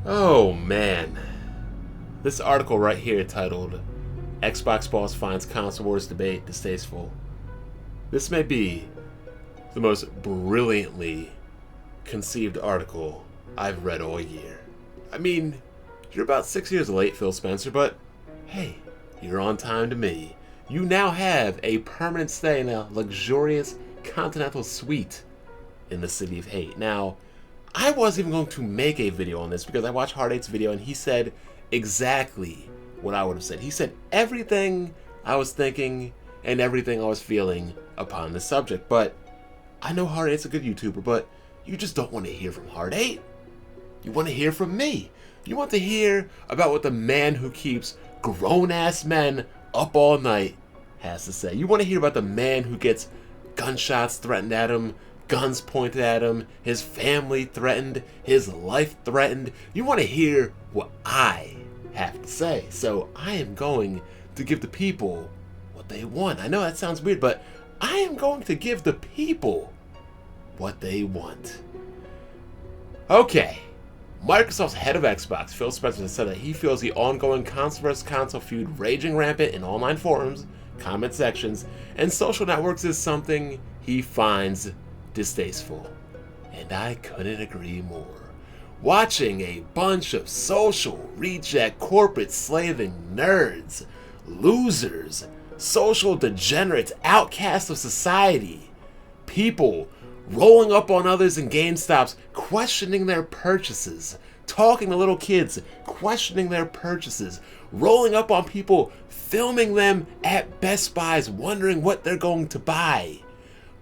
Oh man. This article right here titled Xbox Boss Finds Console Wars Debate Distasteful. This may be the most brilliantly conceived article I've read all year. I mean, you're about 6 years late, Phil Spencer, but hey, you're on time to me. You now have a permanent stay in a luxurious continental suite in the city of hate. Now, I wasn't even going to make a video on this because I watched Hard 8's video and he said exactly what I would have said. He said everything I was thinking and everything I was feeling upon the subject. But I know Hard 8's a good YouTuber, but you just don't want to hear from Hard 8. You want to hear from me. You want to hear about what the man who keeps grown-ass men up all night has to say. You want to hear about the man who gets gunshots threatened at him, guns pointed at him, his family threatened, his life threatened. You want to hear what I have to say. So I am going to give the people what they want. I know that sounds weird, but I am going to give the people what they want. Okay. Microsoft's head of Xbox, Phil Spencer, has said that he feels the ongoing console versus console feud raging rampant in online forums, comment sections, and social networks is something he finds distasteful. And I couldn't agree more. Watching a bunch of social reject corporate slaving nerds, losers, social degenerates, outcasts of society, people rolling up on others in GameStops, questioning their purchases, talking to little kids, questioning their purchases, rolling up on people, filming them at Best Buys, wondering what they're going to buy,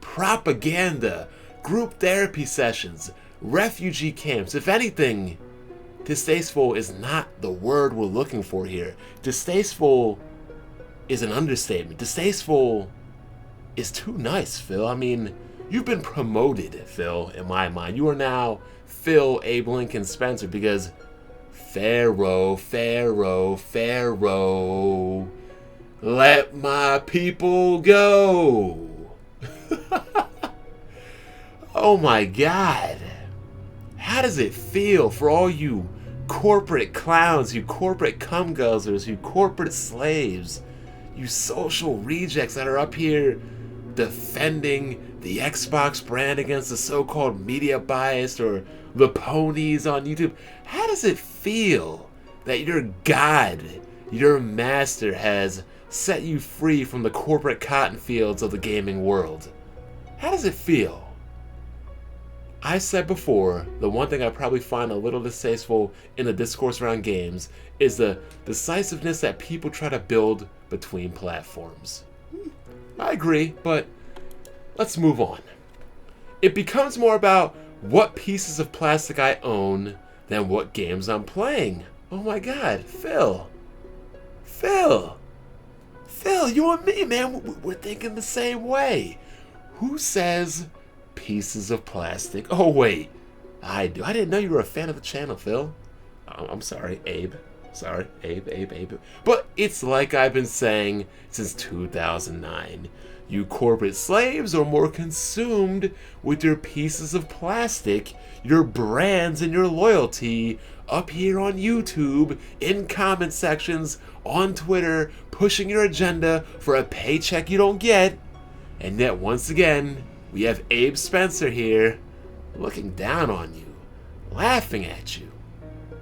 propaganda, group therapy sessions, refugee camps. If anything, distasteful is not the word we're looking for here. Distasteful is an understatement. Distasteful is too nice, Phil. I mean, you've been promoted, Phil, in my mind. You are now Phil Abe Lincoln Spencer because Pharaoh, let my people go. Oh my God. How does it feel for all you corporate clowns, you corporate cum guzzlers, you corporate slaves, you social rejects that are up here defending the Xbox brand against the so-called media bias or the ponies on YouTube? How does it feel that your God, your master, has set you free from the corporate cotton fields of the gaming world? How does it feel? I said before, the one thing I probably find a little distasteful in the discourse around games is the decisiveness that people try to build between platforms. I agree, but let's move on. It becomes more about what pieces of plastic I own than what games I'm playing. Oh my God, Phil, you and me, man, we're thinking the same way. Who says pieces of plastic? Oh wait, I do. I didn't know you were a fan of the channel, Phil. I'm sorry, Abe. Sorry, Abe. But it's like I've been saying since 2009. You corporate slaves are more consumed with your pieces of plastic, your brands, and your loyalty up here on YouTube, in comment sections, on Twitter, pushing your agenda for a paycheck you don't get. And yet, once again, we have Abe Spencer here, looking down on you, laughing at you,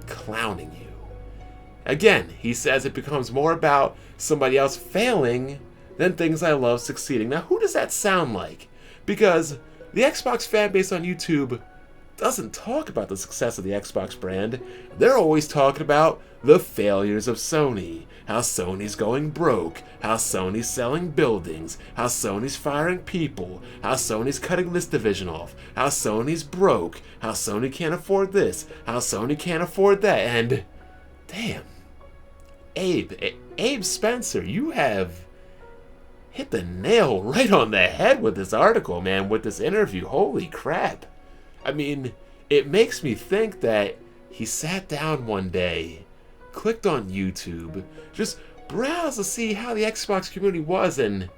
clowning you. Again, he says it becomes more about somebody else failing than things I love succeeding. Now, who does that sound like? Because the Xbox fan base on YouTube doesn't talk about the success of the Xbox brand. They're always talking about the failures of Sony. How Sony's going broke. How Sony's selling buildings. How Sony's firing people. How Sony's cutting this division off. How Sony's broke. How Sony can't afford this. How Sony can't afford that. And, damn, Abe Spencer, you have hit the nail right on the head with this article, man, with this interview. Holy crap. I mean, it makes me think that he sat down one day, clicked on YouTube, just browsed to see how the Xbox community was, and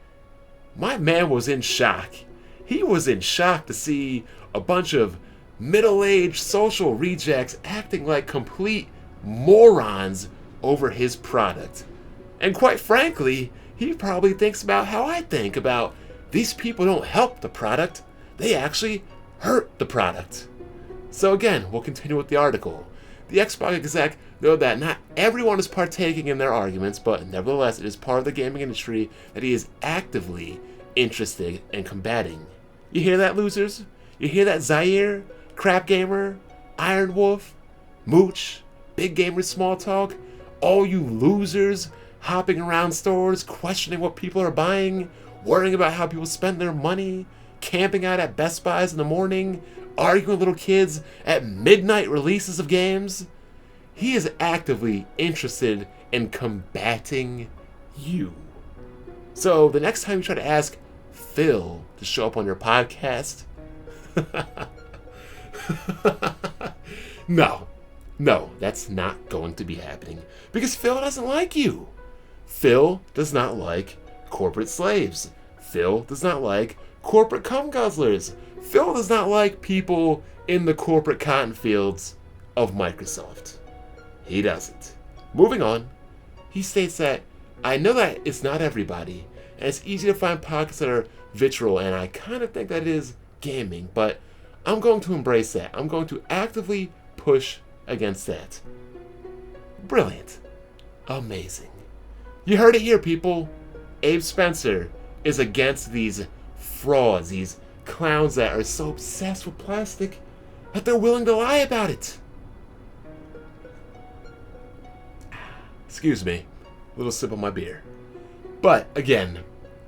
my man was in shock. He was in shock to see a bunch of middle-aged social rejects acting like complete morons over his product. And quite frankly, he probably thinks about how I think about these people don't help the product, they actually hurt the product. So again, we'll continue with the article. The Xbox exec noted that not everyone is partaking in their arguments, but nevertheless it is part of the gaming industry that he is actively interested in combating. You hear that, losers? You hear that, Zaire, Crap Gamer, Iron Wolf, Mooch, Big Gamer Small Talk? All you losers hopping around stores, questioning what people are buying, worrying about how people spend their money, camping out at Best Buys in the morning, arguing with little kids at midnight releases of games. He is actively interested in combating you. So the next time you try to ask Phil to show up on your podcast, no, that's not going to be happening. Because Phil doesn't like you. Phil does not like corporate slaves. Phil does not like corporate cum guzzlers. Phil does not like people in the corporate cotton fields of Microsoft. He doesn't. Moving on, he states that, I know that it's not everybody, and it's easy to find pockets that are vitriol, and I kind of think that it is gaming, but I'm going to embrace that. I'm going to actively push against that. Brilliant. Amazing. You heard it here, people. Abe Spencer is against these frauds, these clowns that are so obsessed with plastic that they're willing to lie about it. Excuse me, a little sip of my beer. But again,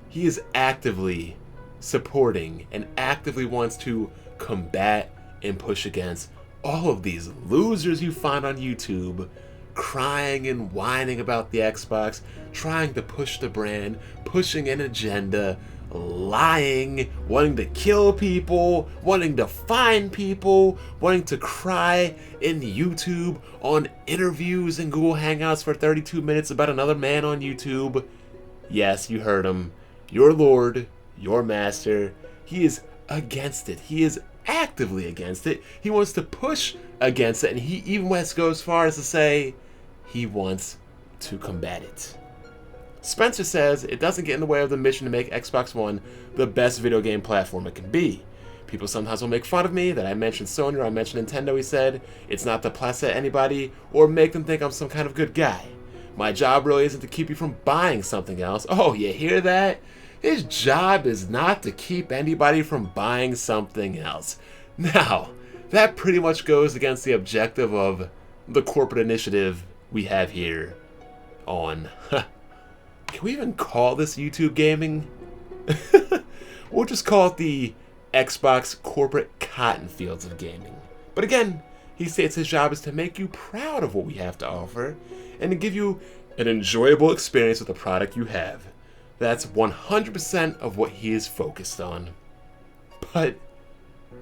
he is actively supporting and actively wants to combat and push against all of these losers you find on YouTube crying and whining about the Xbox, trying to push the brand, pushing an agenda, lying, wanting to kill people, wanting to find people, wanting to cry in YouTube on interviews and Google Hangouts for 32 minutes about another man on YouTube. Yes, you heard him. Your Lord, your Master, he is against it. He is actively against it. He wants to push against it, and he even wants to go as far as to say he wants to combat it. Spencer says it doesn't get in the way of the mission to make Xbox One the best video game platform it can be. People sometimes will make fun of me that I mentioned Sony or I mentioned Nintendo, he said. It's not to placate anybody or make them think I'm some kind of good guy. My job really isn't to keep you from buying something else. Oh, you hear that? His job is not to keep anybody from buying something else. Now, that pretty much goes against the objective of the corporate initiative we have here on... Can we even call this YouTube gaming? We'll just call it the Xbox corporate cotton fields of gaming. But again, he states his job is to make you proud of what we have to offer and to give you an enjoyable experience with the product you have. That's 100% of what he is focused on. But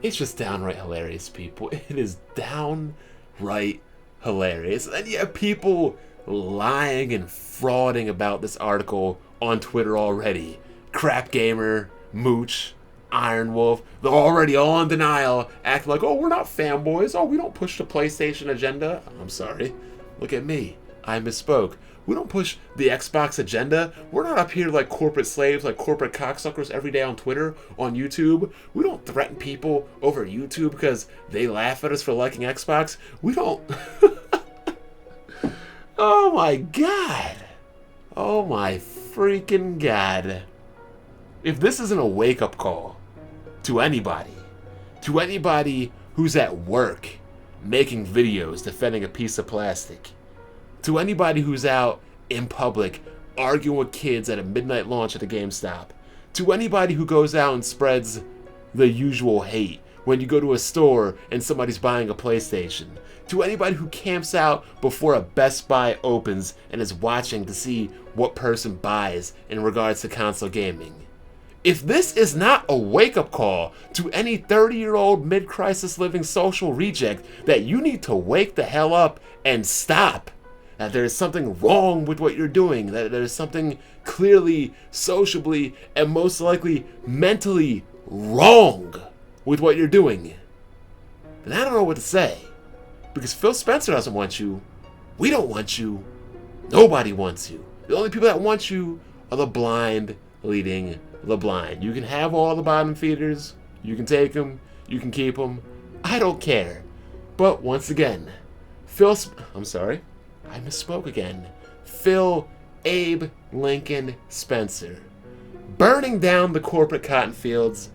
it's just downright hilarious, people. It is downright hilarious. And yet people lying and frauding about this article on Twitter already. Crap Gamer, Mooch, Iron Wolf, they're already all in denial, acting like, oh, we're not fanboys. Oh, we don't push the PlayStation agenda. I'm sorry. Look at me. I misspoke. We don't push the Xbox agenda. We're not up here like corporate slaves, like corporate cocksuckers every day on Twitter, on YouTube. We don't threaten people over YouTube because they laugh at us for liking Xbox. We don't... Oh my God. Oh my freaking God. If this isn't a wake-up call to anybody who's at work making videos defending a piece of plastic, to anybody who's out in public arguing with kids at a midnight launch at a GameStop, to anybody who goes out and spreads the usual hate when you go to a store and somebody's buying a PlayStation, to anybody who camps out before a Best Buy opens and is watching to see what person buys in regards to console gaming. If this is not a wake-up call to any 30-year-old mid-crisis living social reject that you need to wake the hell up and stop, that there's something wrong with what you're doing, that there's something clearly, sociably, and most likely mentally wrong with what you're doing, then I don't know what to say. Because Phil Spencer doesn't want you. We don't want you. Nobody wants you. The only people that want you are the blind leading the blind. You can have all the bottom feeders. You can take them. You can keep them. I don't care. But once again, I'm sorry. I misspoke again. Phil Abe Lincoln Spencer. Burning down the corporate cotton fields.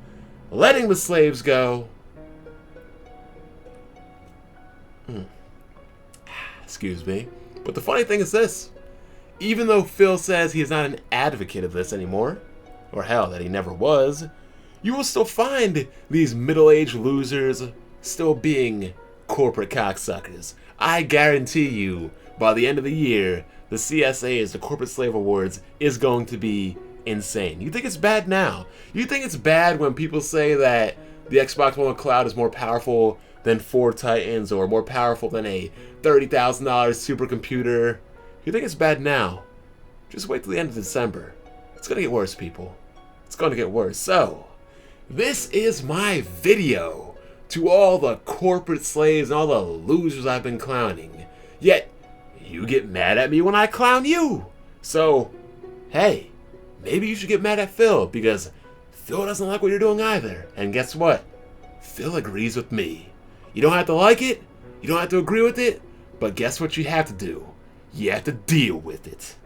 Letting the slaves go. Excuse me. But the funny thing is this. Even though Phil says he is not an advocate of this anymore, or hell, that he never was, you will still find these middle-aged losers still being corporate cocksuckers. I guarantee you, by the end of the year, the CSAs, the Corporate Slave Awards, is going to be insane. You think it's bad now? You think it's bad when people say that the Xbox One Cloud is more powerful than 4 Titans or more powerful than a $30,000 supercomputer? You think it's bad now? Just wait till the end of December. It's gonna get worse, people. It's gonna get worse. So, this is my video to all the corporate slaves and all the losers I've been clowning. Yet, you get mad at me when I clown you. So, hey, maybe you should get mad at Phil, because Phil doesn't like what you're doing either. And guess what? Phil agrees with me. You don't have to like it, you don't have to agree with it, but guess what you have to do? You have to deal with it.